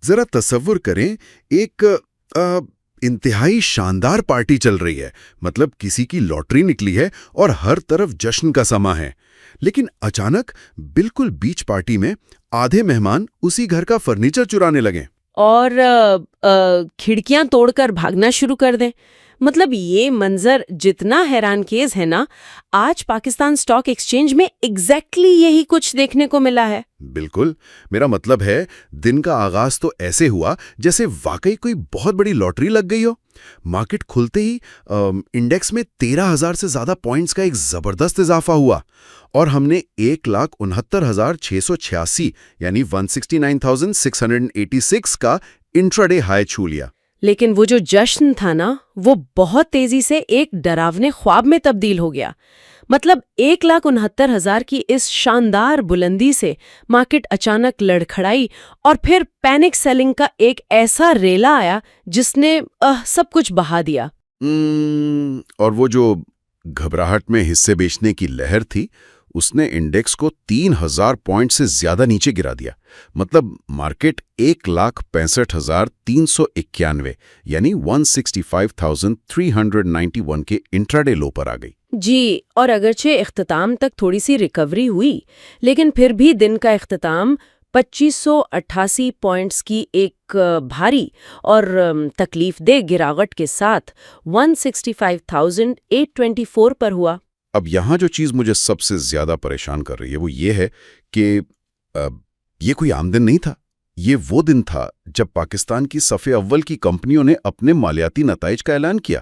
ذرا تصور کریں ایک انتہائی شاندار پارٹی چل رہی ہے، مطلب کسی کی لاٹری نکلی ہے اور ہر طرف جشن کا سما ہے، لیکن اچانک بالکل بیچ پارٹی میں آدھے مہمان اسی گھر کا فرنیچر چرانے لگیں اور کھڑکیاں توڑ کر بھاگنا شروع کر دیں۔ مطلب یہ منظر جتنا حیران خیز ہے نا، آج پاکستان سٹاک ایکسچینج میں ایگزیکٹلی یہی کچھ دیکھنے کو ملا ہے۔ بالکل، میرا مطلب ہے دن کا آغاز تو ایسے ہوا جیسے واقعی کوئی بہت بڑی لاٹری لگ گئی ہو۔ مارکیٹ کھلتے ہی انڈیکس میں 13,000 سے زیادہ پوائنٹس کا ایک زبردست اضافہ ہوا اور ہم نے 1,69,686 یعنی 169,686 کا انٹراڈے ہائی چھو لیا۔ لیکن وہ جو جشن تھا نا، وہ بہت تیزی سے ایک ڈراونے خواب میں تبدیل ہو گیا۔ مطلب 1,69,000 کی اس شاندار بلندی سے مارکیٹ اچانک لڑکھڑائی اور پھر پینک سیلنگ کا ایک ایسا ریلا آیا جس نے سب کچھ بہا دیا۔ اور وہ جو گھبراہٹ میں حصے بیچنے کی لہر تھی، اس نے انڈیکس کو 3,000 پوائنٹ سے زیادہ نیچے گرا دیا۔ مطلب مارکیٹ 1,65,391 یعنی 165,391 کے انٹراڈے لو پر آ گئی۔ جی، اور اگرچہ اختتام تک تھوڑی سی ریکوری ہوئی، لیکن پھر بھی دن کا اختتام 2,588 پوائنٹس کی ایک بھاری اور تکلیف دہ گراوٹ کے ساتھ 165,824 پر ہوا۔ اب یہاں جو چیز مجھے سب سے زیادہ پریشان کر رہی ہے وہ یہ ہے کہ یہ کوئی عام دن نہیں تھا۔ یہ وہ دن تھا جب پاکستان کی صف اول کی کمپنیوں نے اپنے مالیاتی نتائج کا اعلان کیا،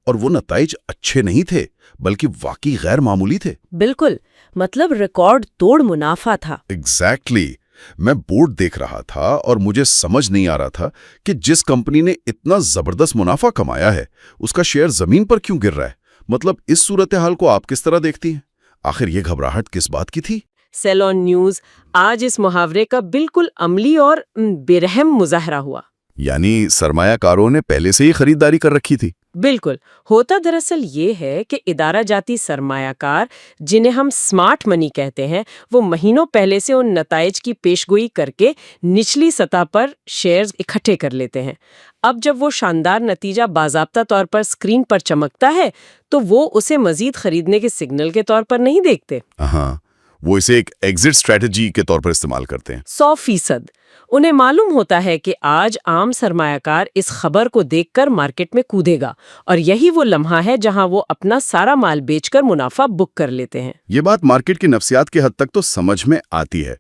اور وہ نتائج اچھے نہیں تھے بلکہ واقعی غیر معمولی تھے۔ بالکل، مطلب ریکارڈ توڑ منافع تھا۔ ایگزیکٹلی۔ میں بورڈ دیکھ رہا تھا اور مجھے سمجھ نہیں آ رہا تھا کہ جس کمپنی نے اتنا زبردست منافع کمایا ہے اس کا شیئر زمین پر کیوں گر رہا ہے۔ مطلب اس صورتحال کو آپ کس طرح دیکھتی ہیں؟ آخر یہ گھبراہٹ کس بات کی تھی؟ سیل آن نیوز آج اس محاورے کا بالکل عملی اور بے رحم مظاہرہ ہوا۔ یعنی سرمایہ کاروں نے پہلے سے ہی خریداری کر رکھی تھی۔ بالکل، ہوتا دراصل یہ ہے کہ ادارہ جاتی سرمایہ کار، جنہیں ہم سمارٹ منی کہتے ہیں، وہ مہینوں پہلے سے ان نتائج کی پیشگوئی کر کے نچلی سطح پر شیئرز اکٹھے کر لیتے ہیں۔ اب جب وہ شاندار نتیجہ باضابطہ طور پر سکرین پر چمکتا ہے تو وہ اسے مزید خریدنے کے سگنل کے طور پر نہیں دیکھتے۔ ہاں، وہ اسے ایک ایگزٹ اسٹریٹجی کے طور پر استعمال کرتے ہیں۔ 100%۔ انہیں معلوم ہوتا ہے کہ آج عام سرمایہ کار اس خبر کو دیکھ کر مارکیٹ میں کودے گا، اور یہی وہ لمحہ ہے جہاں وہ اپنا سارا مال بیچ کر منافع بک کر لیتے ہیں۔ یہ بات مارکیٹ کی نفسیات کی حد تک تو سمجھ میں آتی ہے،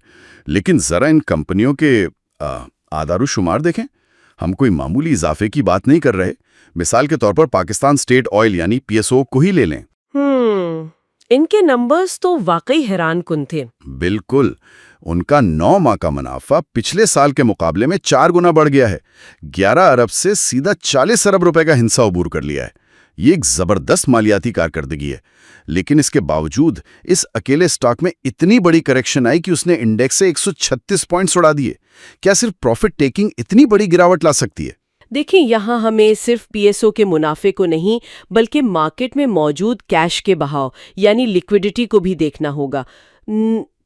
لیکن ذرا ان کمپنیوں کے اعداد و شمار دیکھیں۔ ہم کوئی معمولی اضافے کی بات نہیں کر رہے۔ مثال کے طور پر پاکستان اسٹیٹ آئل یعنی PSO کو ہی لے لیں۔ ان کے نمبرز تو واقعی حیران کن تھے۔ بالکل، ان کا 9 ماہ کا منافع پچھلے سال کے مقابلے میں 4 گنا بڑھ گیا ہے۔ 11 ارب سے سیدھا 40 ارب روپے کا ہنسا عبور کر لیا ہے۔ یہ ایک زبردست مالیاتی کارکردگی ہے، لیکن اس کے باوجود اس اکیلے سٹاک میں اتنی بڑی کریکشن آئی کہ اس نے انڈیکس سے 136 پوائنٹس اڑا دیے۔ کیا صرف پروفٹ ٹیکنگ اتنی بڑی گراوٹ لا سکتی ہے؟ دیکھیں، یہاں ہمیں صرف PSO کے منافع کو نہیں بلکہ مارکیٹ میں موجود کیش کے بہاؤ یعنی لیکوڈیٹی کو بھی دیکھنا ہوگا۔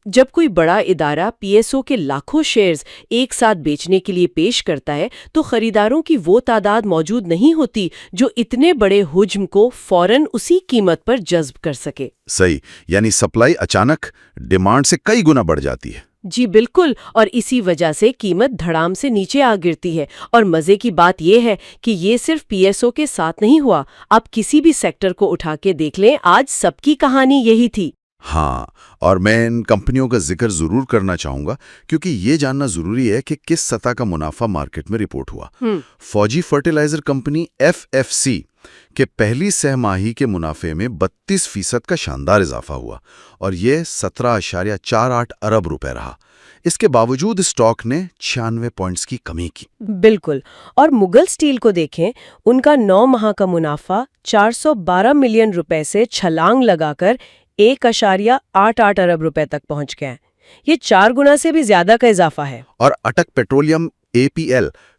جب کوئی بڑا ادارہ PSO کے لاکھوں شیئرز ایک ساتھ بیچنے کے لیے پیش کرتا ہے تو خریداروں کی وہ تعداد موجود نہیں ہوتی جو اتنے بڑے حجم کو فوراً اسی قیمت پر جذب کر سکے۔ صحیح، یعنی سپلائی اچانک ڈیمانڈ سے کئی گنا بڑھ جاتی ہے۔ جی بالکل، اور اسی وجہ سے قیمت دھڑام سے نیچے آ گرتی ہے۔ اور مزے کی بات یہ ہے کہ یہ صرف PSO کے ساتھ نہیں ہوا۔ آپ کسی بھی سیکٹر کو اٹھا کے دیکھ لیں، آج سب کی کہانی یہی تھی۔ ہاں، اور میں ان کمپنیوں کا ذکر ضرور کرنا چاہوں گا کیونکہ یہ جاننا ضروری ہے کہ کس سطح کا منافع مارکیٹ میں رپورٹ ہوا۔ فوجی فرٹیلائزر کمپنی FFC کے پہلی سہ ماہی کے منافع میں 32% کا شاندار اضافہ ہوا اور یہ 17.48 ارب روپے رہا۔ اس کے باوجود اسٹاک نے 96 پوائنٹس کی کمی کی۔ بالکل، اور مغل اسٹیل کو دیکھیں، ان کا 9 ماہ کا منافع 412 ملین روپے سے چھلانگ لگا کر 1.88 ارب روپے تک پہنچ گئے۔ یہ 4 گنا سے بھی زیادہ کا اضافہ ہے۔ اور اٹک پیٹرولیم APL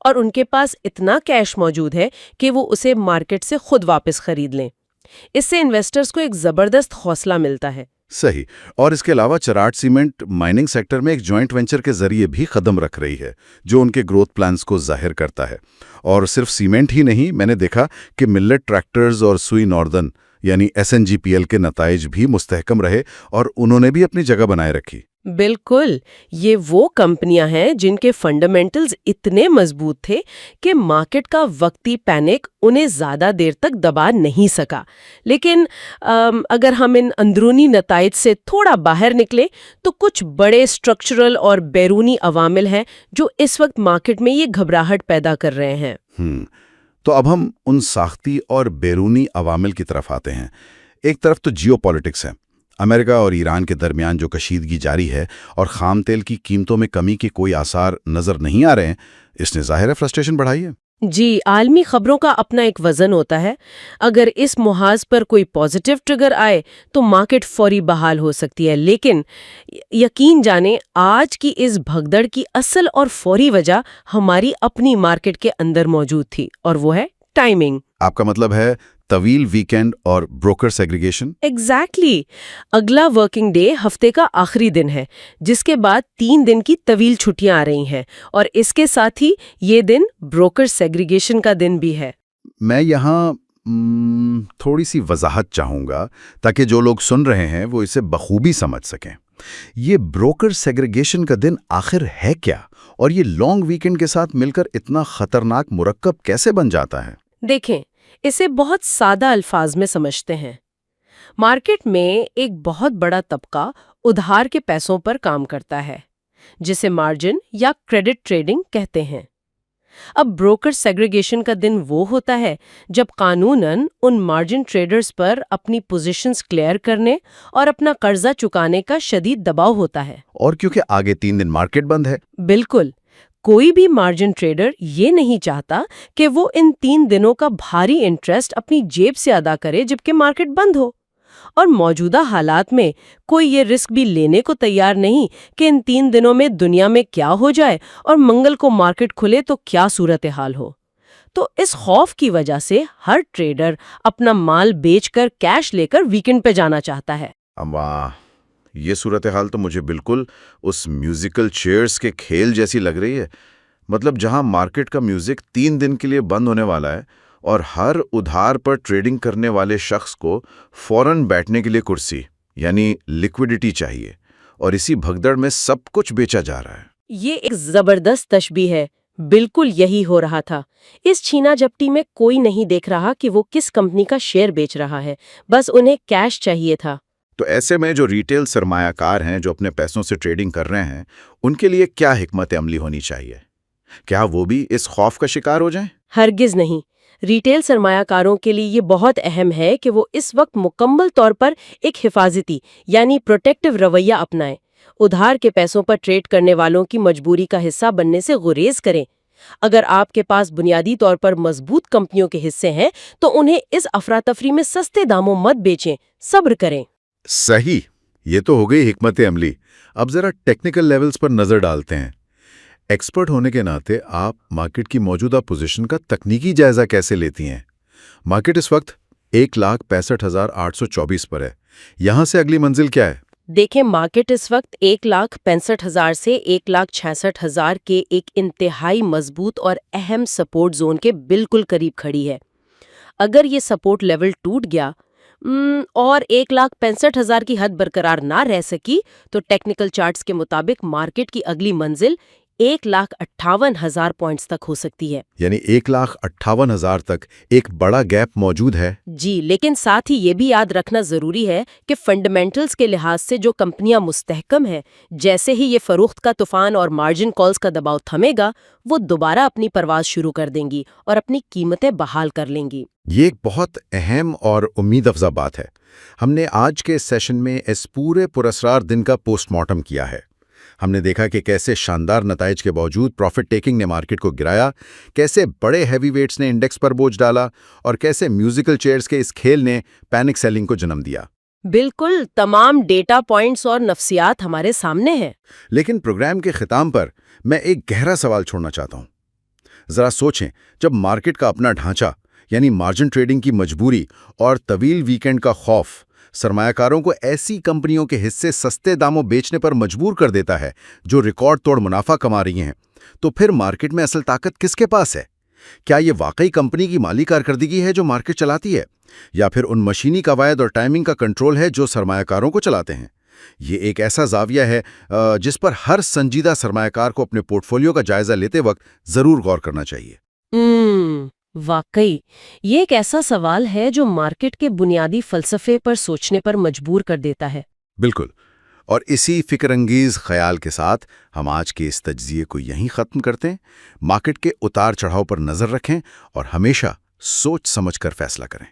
اور ان کے پاس اتنا کیش موجود ہے کہ وہ اسے مارکیٹ سے خود واپس خرید لیں۔ اس سے انویسٹرز کو ایک زبردست حوصلہ ملتا ہے۔ صحیح۔ اور اس کے علاوہ چراٹ سیمنٹ مائننگ سیکٹر میں ایک جوائنٹ وینچر کے ذریعے بھی قدم رکھ رہی ہے جو ان کے گروتھ پلانز کو ظاہر کرتا ہے۔ اور صرف سیمنٹ ہی نہیں، میں نے دیکھا کہ ملٹ ٹریکٹرز اور سوئی ناردرن یعنی SNGPL کے نتائج بھی مستحکم رہے اور انہوں نے بھی اپنی جگہ بنائے رکھی۔ بالکل، یہ وہ کمپنیاں ہیں جن کے فنڈامنٹلز اتنے مضبوط تھے کہ مارکیٹ کا وقتی پینک انہیں زیادہ دیر تک دبا نہیں سکا۔ لیکن اگر ہم ان اندرونی نتائج سے تھوڑا باہر نکلیں تو کچھ بڑے اسٹرکچرل اور بیرونی عوامل ہیں جو اس وقت مارکیٹ میں یہ گھبراہٹ پیدا کر رہے ہیں۔ تو اب ہم ان ساختی اور بیرونی عوامل کی طرف آتے ہیں۔ ایک طرف تو جیو پالیٹکس ہے، امریکہ اور ایران کے درمیان جو کشیدگی جاری ہے اور خام تیل کی قیمتوں میں کمی کے کوئی آثار نظر نہیں آ رہے ہیں، اس نے ظاہر ہے فرسٹریشن بڑھائی ہے۔ جی، عالمی خبروں کا اپنا ایک وزن ہوتا ہے۔ اگر اس محاذ پر کوئی پازیٹیو ٹریگر آئے تو مارکیٹ فوری بحال ہو سکتی ہے، لیکن یقین جانیں آج کی اس بھگدڑ کی اصل اور فوری وجہ ہماری اپنی مارکیٹ کے اندر موجود تھی، اور وہ ہے ٹائمنگ۔ آپ کا مطلب ہے طویل ویکینڈ اور بروکر سیگریگیشن؟ ایگزیکٹلی۔ اگلا ورکنگ ڈے ہفتے کا آخری دن ہے، جس کے بعد 3 دن کی طویل چھٹیاں آ رہی ہیں، اور اس کے ساتھ ہی یہ دن بروکر سیگریگیشن کا دن بھی ہے۔ میں یہاں تھوڑی سی وضاحت چاہوں گا تاکہ جو لوگ سن رہے ہیں وہ اسے بخوبی سمجھ سکیں۔ یہ بروکر سیگریگیشن کا دن آخر ہے کیا، اور یہ لانگ ویکینڈ کے ساتھ مل کر اتنا خطرناک مرکب کیسے بن جاتا ہے؟ دیکھیں، اسے بہت سادہ الفاظ میں سمجھتے ہیں۔ مارکیٹ میں ایک بہت بڑا طبقہ ادھار کے پیسوں پر کام کرتا ہے، جسے مارجن یا کریڈٹ ٹریڈنگ کہتے ہیں۔ اب بروکر سیگریگیشن کا دن وہ ہوتا ہے جب قانوناً ان مارجن ٹریڈرز پر اپنی پوزیشنز کلیئر کرنے اور اپنا قرضہ چکانے کا شدید دباؤ ہوتا ہے۔ اور کیونکہ آگے 3 دن مارکیٹ بند ہے۔ بالکل، کوئی بھی مارجن ٹریڈر یہ نہیں چاہتا کہ وہ ان 3 دنوں کا بھاری انٹرسٹ اپنی جیب سے ادا کرے جبکہ مارکیٹ بند ہو، اور موجودہ حالات میں کوئی یہ رسک بھی لینے کو تیار نہیں کہ ان 3 دنوں میں دنیا میں کیا ہو جائے اور منگل کو مارکیٹ کھلے تو کیا صورتحال ہو۔ تو اس خوف کی وجہ سے ہر ٹریڈر اپنا مال بیچ کر کیش لے کر ویکنڈ پہ جانا چاہتا ہے۔ واہ، یہ صورتحال تو مجھے بالکل اس میوزیکل چیئرز کے کھیل جیسی لگ رہی ہے۔ مطلب جہاں مارکیٹ کا میوزک 3 دن کے لیے بند ہونے والا ہے اور ہر ادھار پر ٹریڈنگ کرنے والے شخص کو فوراً بیٹھنے کے لیے کرسی یعنی لیکوڈیٹی چاہیے، اور اسی بھگدڑ میں سب کچھ بیچا جا رہا ہے۔ یہ ایک زبردست تشبیہ ہے، بالکل یہی ہو رہا تھا۔ اس چھینا جھپٹی میں کوئی نہیں دیکھ رہا کہ وہ کس کمپنی کا شیئر بیچ رہا ہے، بس انہیں کیش چاہیے تھا۔ تو ایسے میں جو ریٹیل سرمایہ کار ہیں جو اپنے پیسوں سے ٹریڈنگ کر رہے ہیں، ان کے لیے کیا حکمت عملی ہونی چاہیے؟ کیا وہ بھی اس خوف کا شکار ہو جائیں؟ ہرگز نہیں۔ ریٹیل سرمایہ کاروں کے لیے یہ بہت اہم ہے کہ وہ اس وقت مکمل طور پر ایک حفاظتی یعنی پروٹیکٹیو رویہ اپنائیں۔ ادھار کے پیسوں پر ٹریڈ کرنے والوں کی مجبوری کا حصہ بننے سے گریز کریں۔ اگر آپ کے پاس بنیادی طور پر مضبوط کمپنیوں کے حصے ہیں تو انہیں اس افراتفری میں سستے داموں مت بیچیں، صبر کریں۔ صحیح، یہ تو ہو گئی حکمت عملی۔ اب ذرا ٹیکنیکل لیولز پر نظر ڈالتے ہیں۔ ایکسپرٹ ہونے کے ناطے آپ مارکیٹ کی موجودہ پوزیشن کا تکنیکی جائزہ کیسے لیتی ہیں؟ مارکیٹ اس وقت 1,65,824 پر ہے، یہاں سے اگلی منزل کیا ہے؟ دیکھیں، مارکیٹ اس وقت 1,65,000 سے 1,66,000 کے ایک انتہائی مضبوط اور اہم سپورٹ زون کے بالکل قریب کھڑی ہے۔ اگر یہ سپورٹ لیول ٹوٹ گیا اور 1,65,000 کی حد برقرار نہ رہ سکی تو ٹیکنیکل چارٹس کے مطابق مارکیٹ کی اگلی منزل 1,58,000 پوائنٹس تک ہو سکتی ہے۔ یعنی 1,58,000 تک ایک بڑا گیپ موجود ہے۔ جی، لیکن ساتھ ہی یہ بھی یاد رکھنا ضروری ہے کہ فنڈامنٹلز کے لحاظ سے جو کمپنیاں مستحکم ہیں، جیسے ہی یہ فروخت کا طوفان اور مارجن کالز کا دباؤ تھمے گا، وہ دوبارہ اپنی پرواز شروع کر دیں گی اور اپنی قیمتیں بحال کر لیں گی۔ یہ ایک بہت اہم اور امید افزا بات ہے۔ ہم نے آج کے سیشن میں اس پورے پراسرار دن کا پوسٹ مارٹم کیا ہے۔ ہم نے دیکھا کہ کیسے شاندار نتائج کے باوجود پروفٹ ٹیکنگ نے مارکیٹ کو گرایا، کیسے بڑے ہیوی ویٹس نے انڈیکس پر بوجھ ڈالا، اور کیسے میوزیکل چیئرز کے اس کھیل نے پینک سیلنگ کو جنم دیا۔ بالکل، تمام ڈیٹا پوائنٹس اور نفسیات ہمارے سامنے ہیں۔ لیکن پروگرام کے ختام پر میں ایک گہرا سوال چھوڑنا چاہتا ہوں۔ ذرا سوچیں، جب مارکیٹ کا اپنا ڈھانچہ یعنی مارجن ٹریڈنگ کی مجبوری اور طویل ویکینڈ کا خوف سرمایہ کاروں کو ایسی کمپنیوں کے حصے سستے داموں بیچنے پر مجبور کر دیتا ہے جو ریکارڈ توڑ منافع کما رہی ہیں، تو پھر مارکیٹ میں اصل طاقت کس کے پاس ہے؟ کیا یہ واقعی کمپنی کی مالی کارکردگی ہے جو مارکیٹ چلاتی ہے، یا پھر ان مشینی قواعد اور ٹائمنگ کا کنٹرول ہے جو سرمایہ کاروں کو چلاتے ہیں؟ یہ ایک ایسا زاویہ ہے جس پر ہر سنجیدہ سرمایہ کار کو اپنے پورٹ فولیو کا جائزہ لیتے وقت ضرور غور کرنا چاہیے۔ واقعی یہ ایک ایسا سوال ہے جو مارکیٹ کے بنیادی فلسفے پر سوچنے پر مجبور کر دیتا ہے۔ بالکل، اور اسی فکر انگیز خیال کے ساتھ ہم آج کے اس تجزیے کو یہیں ختم کرتے ہیں۔ مارکیٹ کے اتار چڑھاؤ پر نظر رکھیں اور ہمیشہ سوچ سمجھ کر فیصلہ کریں۔